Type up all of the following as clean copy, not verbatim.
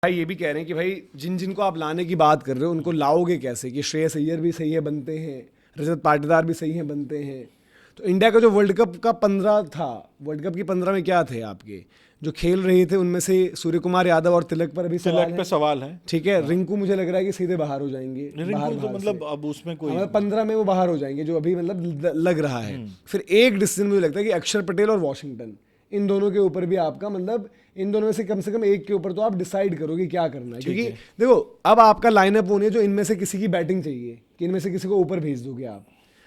भाई ये भी कह रहे हैं कि भाई जिन जिनको आप लाने की बात कर रहे हो उनको लाओगे कैसे, कि श्रेयस अय्यर भी सही है बनते हैं, रजत पाटीदार भी सही है बनते हैं। तो इंडिया का जो वर्ल्ड कप का 15 था, वर्ल्ड कप की 15 में क्या थे आपके जो खेल रहे थे, उनमें से सूर्य कुमार यादव और तिलक पर अभी सवाल तिलक है। पे सवाल है। ठीक है, रिंकू मुझे लग रहा है कि सीधे बाहर हो जाएंगे, रिंकू बाहर तो बाहर मतलब से। अब उसमें कोई हमें 15 में वो बाहर हो जाएंगे, जो अभी मतलब लग रहा है। फिर एक डिसीजन मुझे लगता है कि अक्षर पटेल और वॉशिंगटन, इन दोनों के ऊपर भी आपका मतलब इन दोनों में से कम एक के ऊपर तो आप डिसाइड करोगे क्या करना है, क्योंकि देखो अब आपका लाइनअप होनी है जो इनमें से किसी की बैटिंग चाहिए, कि इनमें से किसी को ऊपर भेज दोगे आप,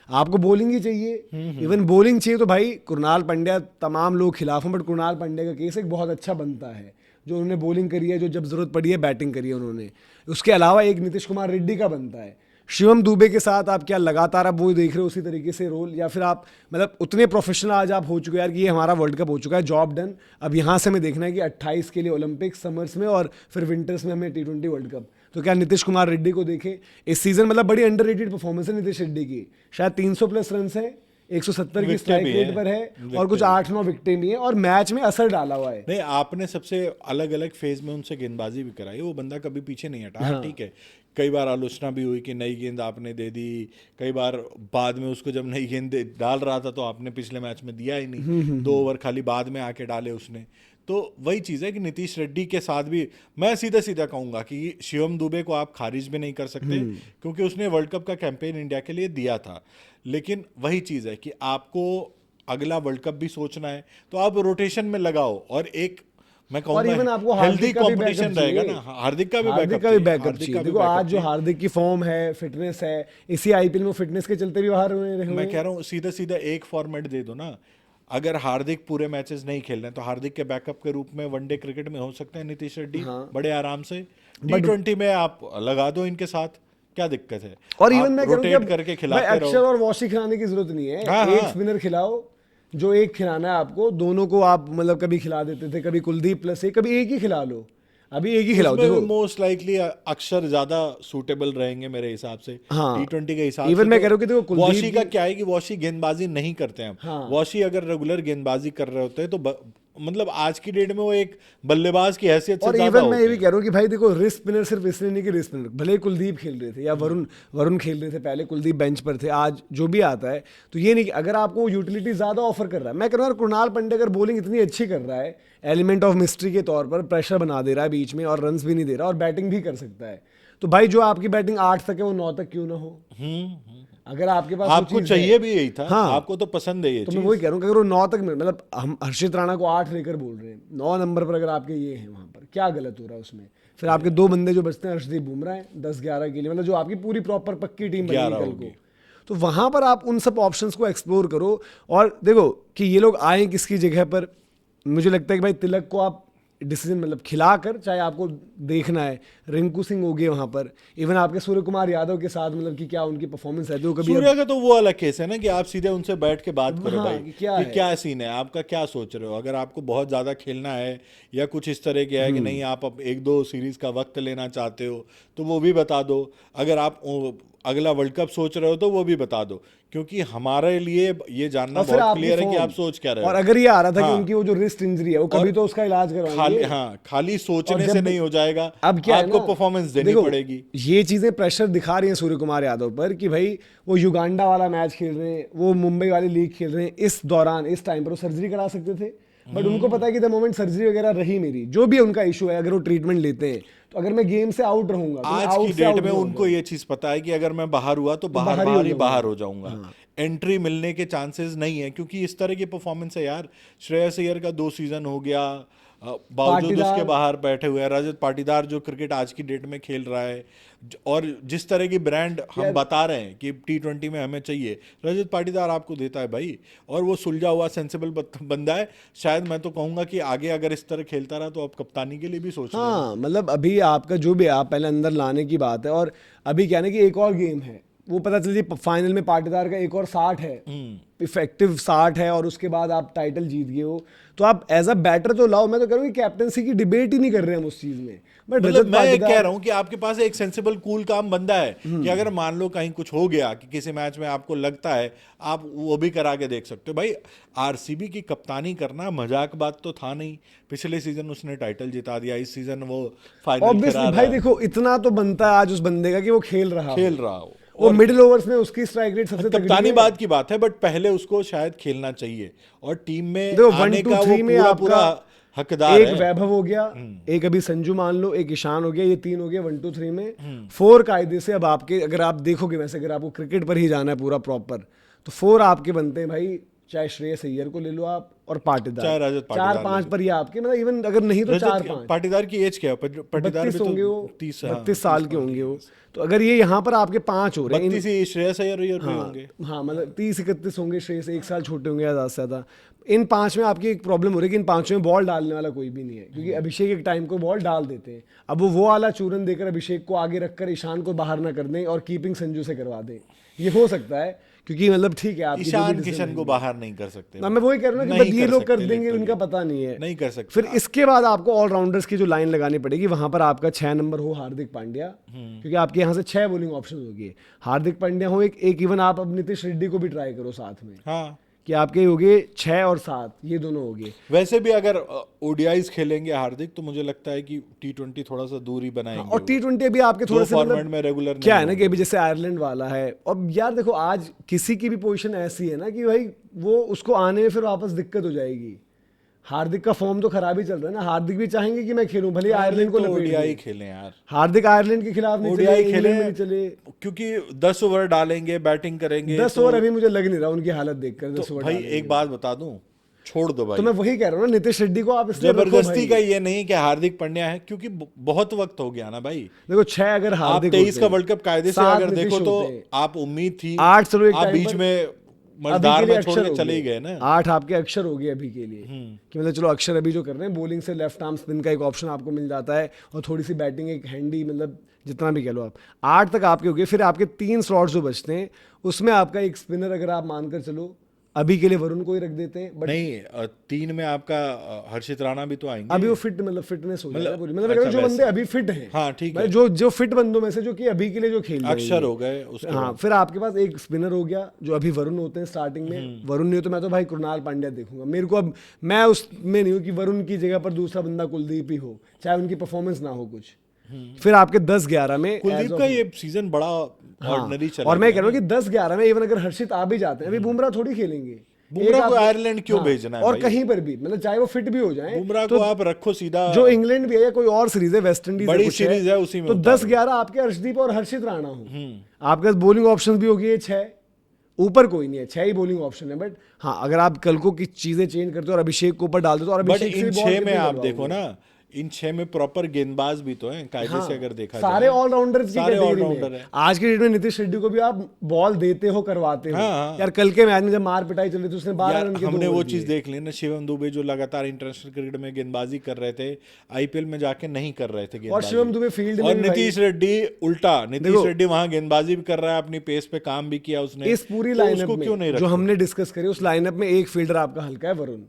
आपको बॉलिंग ही चाहिए। इवन बॉलिंग चाहिए तो भाई कुणाल पांड्या, तमाम लोग खिलाफ हैं बट कुणाल पांड्या का केस एक बहुत अच्छा बनता है, जो उन्होंने बॉलिंग करी है, जो जब जरूरत पड़ी है बैटिंग करी है उन्होंने। उसके अलावा एक नीतीश कुमार रेड्डी का बनता है। शिवम दुबे के साथ आप क्या लगातार आप वो देख रहे हो उसी तरीके से रोल, या फिर आप मतलब उतने प्रोफेशनल आज आप हो चुके हो यार कि ये हमारा वर्ल्ड कप हो चुका है, जॉब डन। अब यहाँ से हमें देखना है कि 28 के लिए ओलंपिक समर्स में और फिर विंटर्स में हमें T20 वर्ल्ड कप। तो क्या नीतीश कुमार रेड्डी को देखें इस सीजन, मतलब बड़ी अंडररेटेड परफॉर्मेंस है नीतीश रेड्डी की। शायद 300 प्लस रन है, 170 की विकेटें स्ट्राइक भी रेट हैं, पर है, विकेटें और कुछ भी। 8-9 विकेटें भी हैं, और मैच में असर डाला हुआ है। नहीं, आपने सबसे अलग अलग फेज में उनसे गेंदबाजी भी कराई, वो बंदा कभी पीछे नहीं हटा। हाँ ठीक है, कई बार आलोचना भी हुई कि नई गेंद आपने दे दी, कई बार बाद में उसको जब नई गेंद डाल रहा था तो आपने पिछले मैच में दिया ही नहीं, 2 ओवर खाली बाद में आके डाले उसने। तो वही चीज़ है कि नीतीश रेड्डी के साथ भी मैं सीधा सीधा कहूंगा कि शिवम दुबे को आप खारिज भी नहीं कर सकते, क्योंकि उसने वर्ल्ड कप का कैंपेन इंडिया के लिए दिया था। लेकिन वही चीज़ है कि आपको अगला वर्ल्ड कप भी सोचना है, तो आप रोटेशन में लगाओ, और एक मैं और कहूंगा इवन आपको हेल्दी हार्दिक का भी बैकअप कंपटीशन रहेगा चाहिए, ना। हार्दिक का भी हार्दिक बैकअप का भी चाहिए, बैकअप हार्दिक चाहिए। का भी देखो बैकअप आज जो चाहिए। हार्दिक की फॉर्म है, फिटनेस है, इसी आईपीएल में फिटनेस के चलते भी बाहर रहे मैं हुए कह रहा हूँ सीधा सीधा एक फॉर्मेट दे दो ना। अगर हार्दिक पूरे मैचेस नहीं खेल रहे हैं तो हार्दिक के बैकअप के रूप में वनडे क्रिकेट में हो सकते हैं नीतीश रेड्डी, बड़े आराम से। T20 में आप लगा दो इनके साथ, क्या दिक्कत है? और इवन आप मैं कह रहा हूँ कि रोटेट अब करके भाई खिलाते अक्षर रहो। और वॉशी खिलाने की जरूरत नहीं है, हाँ एक हाँ, स्पिनर खिलाओ, जो एक खिलाना है आपको, दोनों को आप मतलब कभी खिला देते थे, कभी कुलदीप प्लस एक, कभी एक ही खिला लो, अभी एक ही खिलाओ। उसमें भी देखो मोस्ट लाइकली अक्षर ज्यादा सूटेबल रहेंगे मेरे हिसाब से। हाँ, T20 के हिसाब इवन से मैं तो कह रहा हूँ कि देखो कुलदीप वॉशी का की, क्या है कि वॉशी गेंदबाजी नहीं करते हैं। हाँ, वॉशी अगर रेगुलर गेंदबाजी कर रहे होते हैं तो मतलब आज की डेट में वो एक बल्लेबाज की हैसियत से और ज्यादा इवन मैं ये होते भी हैं। कह रहा हूँ कि भाई देखो रिस्क स्पिनर सिर्फ इसलिए नहीं कि रिस्क स्पिनर, भले ही कुलदीप खेल रहे थे या वरुण वरुण खेल रहे थे, पहले कुलदीप बेंच पर थे, आज जो भी आता है, तो ये नहीं कि अगर आपको यूटिलिटी ज्यादा ऑफर कर रहा है। मैं कह रहा हूँ कुणाल पांड्या अगर बॉलिंग इतनी अच्छी कर रहा है, एलिमेंट ऑफ मिस्ट्री के तौर पर प्रेशर बना दे रहा है बीच में, और रन्स भी नहीं दे रहा और बैटिंग भी कर सकता है, तो भाई जो आपकी बैटिंग 8 तक है वो 9 तक क्यों ना हो, अगर आपके पास वो आपको चीज चाहिए है। भी यही था। हाँ, आपको तो पसंद है ये तो मैं वही चीज। कह रहा हूँ कि अगर वो 9 तक मतलब हम हर्षित राणा को 8 लेकर बोल रहे हैं, 9 नंबर पर अगर आपके ये हैं वहां पर, क्या गलत हो रहा है उसमें? फिर आपके 2 बंदे जो बचते हैं हर्षदीप बुमराह हैं 10-11 के लिए, मतलब जो आपकी पूरी प्रॉपर पक्की टीम बनेगी 11 कल होगी। को। तो वहां पर आप उन सब ऑप्शंस को एक्सप्लोर करो। और देखो कि ये लोग आए किसकी जगह पर, मुझे लगता है कि भाई तिलक को आप डिसीजन मतलब खिलाकर, चाहे आपको देखना है रिंकू सिंह हो गए वहां पर, इवन आपके सूर्य कुमार यादव के साथ मतलब कि क्या उनकी परफॉर्मेंस है, तो कभी सूर्या का तो वो अलग केस है ना कि आप सीधे उनसे बैठ के बात करो हाँ भाई कि क्या कि है। क्या सीन है, आपका क्या सोच रहे हो। अगर आपको बहुत ज़्यादा खेलना है या कुछ इस तरह के है कि नहीं आप अब 1-2 सीरीज का वक्त लेना चाहते हो तो वो भी बता दो। अगर आप अगला वर्ल्ड कप सोच रहे हो तो वो भी बता दो, क्योंकि हमारे लिए ये जानना और फिर बहुत आपकी क्लियर है कि फॉर्म, आप सोच क्या रहे और हो। अगर ये आ रहा था कि हाँ, उनकी वो जो रिस्ट इंजरी है वो और कभी तो उसका इलाज खाली करवाएंगे। हाँ खाली और सोचने से जब नहीं हो जाएगा, अब क्या है आपको ना, परफॉर्मेंस देनी देखो पड़ेगी। ये चीजें प्रेशर दिखा रही हैं सूर्य कुमार यादव पर कि भाई वो युगांडा वाला मैच खेल रहे हैं, वो मुंबई वाली लीग खेल रहे हैं, इस दौरान इस टाइम पर वो सर्जरी करा सकते थे, बट उनको पता है कि द मोमेंट सर्जरी वगैरह रही मेरी, जो भी उनका इशू है, अगर वो ट्रीटमेंट लेते हैं तो अगर मैं गेम से आउट रहूंगा तो मैं आज की आउट से डेट आउट में नहीं उनको होऊंगा, ये चीज पता है कि अगर मैं बाहर हुआ तो तो बाहर बाहर ही हो बाहर ही जाऊंगा। बाहर हो जाऊंगा। हाँ, एंट्री मिलने के चांसेस नहीं है, क्योंकि इस तरह की परफॉर्मेंस है यार। श्रेयस अय्यर का 2 सीजन हो गया, बावजूद उसके पाटीदार, बाहर बैठे हुए हैं। रजत पाटीदार जो क्रिकेट आज की डेट में खेल रहा है, और जिस तरह की ब्रांड हम यार बता रहे हैं कि T20 में हमें चाहिए, रजत पाटीदार आपको देता है भाई। और वो सुलझा हुआ सेंसिबल बंदा है। शायद मैं तो कहूंगा कि आगे अगर इस तरह खेलता रहा तो आप कप्तानी के लिए भी सोच लेना। हाँ मतलब अभी आपका जो भी आप पहले अंदर लाने की बात है, और अभी क्या है ना कि एक और गेम है वो पता चल जाए फाइनल में पाटीदार का एक और 60 है, इफेक्टिव 60 है, और उसके बाद आप टाइटल जीत गए हो, तो आप एज अ बैटर तो लाओ। मैं तो कह रहा हूँ कि कैप्टनसी की डिबेट ही नहीं कर रहे हैं हम उस चीज में। बट मतलब मैं ये कह रहा हूँ कि आपके पास एक सेंसिबल कूल काम बंदा है कि अगर मान लो कहीं कुछ हो गया कि किसी मैच में आपको लगता है, आप वो भी करा के देख सकते हो। भाई आरसीबी की कप्तानी करना मजाक बात तो था नहीं। पिछले सीजन उसने टाइटल जिता दिया, इस सीजन वो फाइनल ऑब्वियसली भाई देखो इतना तो बनता है आज उस बंदे का कि वो खेल रहा हो। वो मिडिल ओवर्स में उसकी स्ट्राइक रेट सबसे तगड़ी कप्तानी है। बात की बात है, बट पहले उसको शायद खेलना चाहिए और टीम में देखो आने 1 2 का वो 3 में पूरा आपका पूरा हकदार एक है। वैभव हो गया, एक अभी संजू मान लो, एक ईशान हो गया, ये 3 हो गया 1 2 3 में। 4 कायदे से अब आपके, अगर आप देखोगे वैसे, अगर आपको क्रिकेट पर ही जाना है पूरा प्रॉपर, तो 4 आपके बनते हैं भाई। चाहे श्रेयस अय्यर को ले लो आप, और पाटीदार, चाहे रजत पाटीदार 4-5 पर ही आपके, मतलब इवन अगर नहीं तो 4-5। पाटीदार की एज क्या है? पाटीदार भी 32 होंगे वो, 30 32 साल के होंगे वो। तो अगर ये यहाँ पर आपके 5 हो रहे हैं, 32 ही श्रेयस अय्यर भी हाँ, होंगे। हाँ मतलब 30-31 होंगे, श्रेयस 1 साल छोटे होंगे ज़्यादा से ज़्यादा। इन 5 में आपकी एक प्रॉब्लम हो रही है कि इन 5 में बॉल डालने वाला कोई भी नहीं है, क्योंकि अभिषेक एक टाइम को बॉल डाल देते हैं। अब वो वाला चूरन देकर अभिषेक को आगे रखकर ईशान को बाहर ना कर दें और कीपिंग संजू से करवा दें, ये हो सकता है। क्योंकि मतलब ठीक है, आप ईशान किशन को बाहर नहीं कर सकते। मैं वही कह रहा हूँ कि ये लोग कर देंगे, उनका पता नहीं है, नहीं कर सकते। फिर इसके बाद आपको ऑलराउंडर्स की जो लाइन लगानी पड़ेगी, वहां पर आपका 6 नंबर हो हार्दिक पांड्या, क्योंकि आपके यहाँ से 6 बॉलिंग ऑप्शन होगी। हार्दिक पांड्या हो एक इवन आप अब नीतीश रेड्डी को भी ट्राई करो साथ में, हाँ, कि आपके हो गए 6 और 7, ये दोनों हो गए। वैसे भी अगर ओडीआईज खेलेंगे हार्दिक, तो मुझे लगता है कि T20 थोड़ा सा दूर ही बनाएंगे। और T20 अभी आपके थोड़े से फॉर्मेट में रेगुलर क्या है ना कि अभी जैसे आयरलैंड वाला है, और यार देखो आज किसी की भी पोजीशन ऐसी है ना कि भाई वो उसको आने में फिर वापस दिक्कत हो जाएगी। हार्दिक का फॉर्म तो खराब ही चल रहा है ना, हार्दिक भी चाहेंगे कि मैं खेलूं, भले आयरलैंड को ओडीआई खेलें यार। हार्दिक आयरलैंड के खिलाफ नहीं चले, इंग्लैंड में नहीं चले, क्योंकि 10 ओवर डालेंगे, बैटिंग करेंगे। 10 ओवर अभी मुझे लग नहीं रहा उनकी हालत देखकर 10 ओवर भाई एक बात बता दूं, छोड़ दो भाई। तो मैं वही कह रहा हूँ ना, नीतीश रेड्डी को आप इसलिए जबरदस्ती का ये नहीं कि हार्दिक पांड्या है, क्योंकि बहुत वक्त हो गया ना भाई। देखो 6 अगर हार्दिक, 23 का वर्ल्ड कप कायदे से अगर देखो तो आप उम्मीद थी, 8 चलो एक आप टाइम बीच में मजदार में छोड़ के चले ही गए ना। 8 आपके अक्षर हो गए अभी के लिए, कि मतलब चलो अक्षर अभी जो कर रहे हैं बॉलिंग से लेफ्ट आर्म स्पिन का एक ऑप्शन आपको मिल जाता है, और थोड़ी सी बैटिंग एक हैंडी, मतलब जितना भी कह लो आप 8 तक आपके हो गए। फिर आपके 3 स्लॉट्स जो बचते हैं, उसमें आपका एक स्पिनर अगर आप मानकर चलो अभी के लिए वरुण को ही रख देते हैं, बट नहीं 3 में आपका हर्षित राणा भी तो आएंगे। अभी वो फिट, मतलब फिटनेस हो जाएगा पूरी, मतलब जो बंदे अभी फिट हैं, हाँ ठीक है, जो फिट बंदों में से जो कि अभी के लिए जो खेल रहे हैं, अक्षर हो गए उसके हाँ। फिर आपके पास एक स्पिनर हो गया, जो अभी वरुण होते हैं स्टार्टिंग में। वरुण नहीं हो तो मैं तो भाई कृणाल पांड्या देखूंगा। मेरे को अब मैं उसमें नहीं हूँ कि वरुण की जगह पर दूसरा बंदा कुलदीप ही हो, चाहे उनकी परफॉर्मेंस ना हो कुछ। फिर आपके 10-11 में कुलदीप का ये सीजन बड़ा ऑर्डिनरी चला, और मैं कह रहा हूँ कि 10-11 में इवन अगर हर्षित आ भी जाते हैं, अभी बुमराह थोड़ी खेलेंगे, बुमराह को आयरलैंड क्यों भेजना है और भाई? कहीं पर भी मतलब चाहे वो फिट भी हो जाए, बुमराह तो को आप रखो सीधा, जो इंग्लैंड भी है या कोई और सीरीज है, वेस्ट इंडीज बड़ी सीरीज है, उसी में तो 10-11 आपके अर्शदीप और हर्षित राणा हो। आपके पास बॉलिंग ऑप्शंस भी होगी 6, ऊपर कोई नहीं है, 6 ही बॉलिंग ऑप्शन है। बट हाँ, अगर आप कल को की चीजें चेंज करते हो और अभिषेक को ऊपर डाल दो, और अभिषेक इन 6 में आप देखो ना, इन 6 में प्रॉपर गेंदबाज भी तो हैं कायदे से अगर देखा जाए, सारे ऑलराउंडर की ऑलराउंडर में। आज के डेट में नीतीश रेड्डी को भी आप बॉल देते हो, करवाते हो। यार कल के मैच में जब मार पिटाई चल रही थी, उसने 12 रन के हमने वो चीज देख ली ना, शिवम दुबे जो लगातार इंटरनेशनल क्रिकेट में गेंदबाजी कर रहे थे, आईपीएल में जाके नहीं कर रहे थे गेंदबाजी। और शिवम दुबे फील्ड में, और नीतीश रेड्डी उल्टा, नीतीश रेड्डी वहां गेंदबाजी भी कर रहा है, अपनी पेस पे काम भी किया उसने। इस पूरी लाइनअप में जो हमने डिस्कस करी, उस लाइनअप में एक फील्डर आपका हल्का है, वरुण।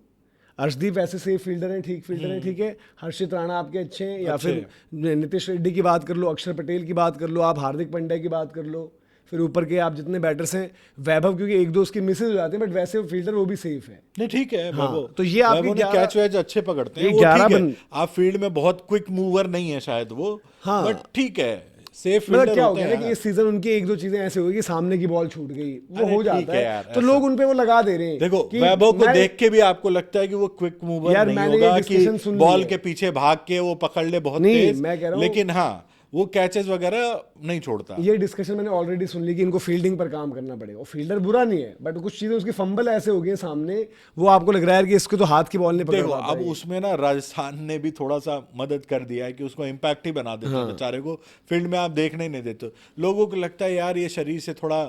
अर्शदीप ऐसे सेफ फील्डर हैं, ठीक फील्डर हैं, ठीक है। हर्षित राणा आपके अच्छे हैं, या फिर नीतीश रेड्डी की बात कर लो, अक्षर पटेल की बात कर लो, आप हार्दिक पांड्या की बात कर लो, फिर ऊपर के आप जितने बैटर्स हैं, वैभव क्योंकि 1-2 उसके मिसेज हो जाते हैं, बट वैसे फील्डर वो भी सेफ है। नहीं ठीक है, हाँ, तो ये आपके कैच वैच अच्छे पकड़ते हैं, वो ठीक है। आप फील्ड में बहुत क्विक मूवर नहीं है शायद वो, बट ठीक है, सेफ मतलब क्या हो गया ना कि इस सीजन उनकी 1-2 चीजें ऐसे हो गई कि सामने की बॉल छूट गई, वो हो जाता है, तो लोग उन पे वो लगा दे रहे हैं। देखो वैभव को देख के भी आपको लगता है कि वो क्विक मूवर नहीं होगा, कि बॉल के पीछे भाग के वो पकड़ ले बहुत तेज, मैं कह रहा हूं, लेकिन हाँ वो कैचेस वगैरह नहीं छोड़ता। ये डिस्कशन मैंने ऑलरेडी सुन ली कि इनको फील्डिंग पर काम करना पड़ेगा। और फील्डर बुरा नहीं है, बट कुछ चीजें उसकी फंबल ऐसे हो गई सामने, वो आपको लग रहा है कि इसको तो हाथ की बॉल नहीं पकड़ पाता। अब उसमें ना राजस्थान ने भी थोड़ा सा मदद कर दिया है कि उसको इम्पैक्ट ही बना देते हैं बेचारे को, फील्ड में आप देखने ही नहीं देते। लोगों को लगता है यार ये शरीर से थोड़ा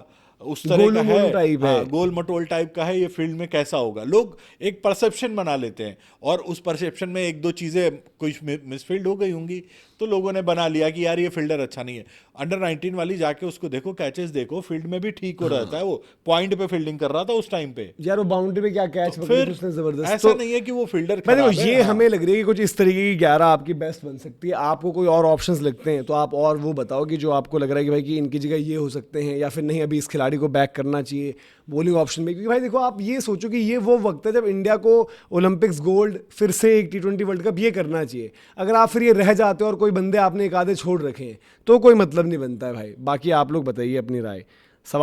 उस तरह का है, गोल मटोल टाइप का है, ये फील्ड में कैसा होगा, लोग एक परसेप्शन बना लेते हैं, और उस परसेप्शन में 1-2 चीजें कुछ मिसफील्ड हो गई होंगी, तो लोगों ने बना लिया कि यार ये फील्डर अच्छा नहीं है। अंडर 19 वाली जाके उसको देखो, कैचेस देखो, फील्ड में भी ठीक हो रहता है, वो पॉइंट पे फील्डिंग कर रहा था उस टाइम पे। यार वो बाउंड्री पे क्या कैच पकड़ी फिर थी उसने जबरदस्त। ऐसा तो नहीं है कि वो फील्डर मैं देखो खराब है। ये हाँ। हमें लग रही है कि कुछ इस तरीके की 11 आपकी बेस्ट बन सकती है। आपको कोई और ऑप्शंस लगते हैं तो आप और वो बताओ कि जो आपको लग रहा है कि भाई कि इनकी जगह ये हो सकते हैं, या फिर नहीं अभी इस खिलाड़ी को बैक करना चाहिए बॉलिंग ऑप्शन में। क्योंकि भाई देखो आप ये सोचो कि ये वो वक्त है जब इंडिया को ओलंपिक्स गोल्ड, फिर से एक T20 वर्ल्ड कप ये करना चाहिए। अगर आप फिर ये रह जाते हो और कोई बंदे आपने एक आधे छोड़ रखे हैं तो कोई मतलब नहीं बनता है भाई। बाकी आप लोग बताइए अपनी राय।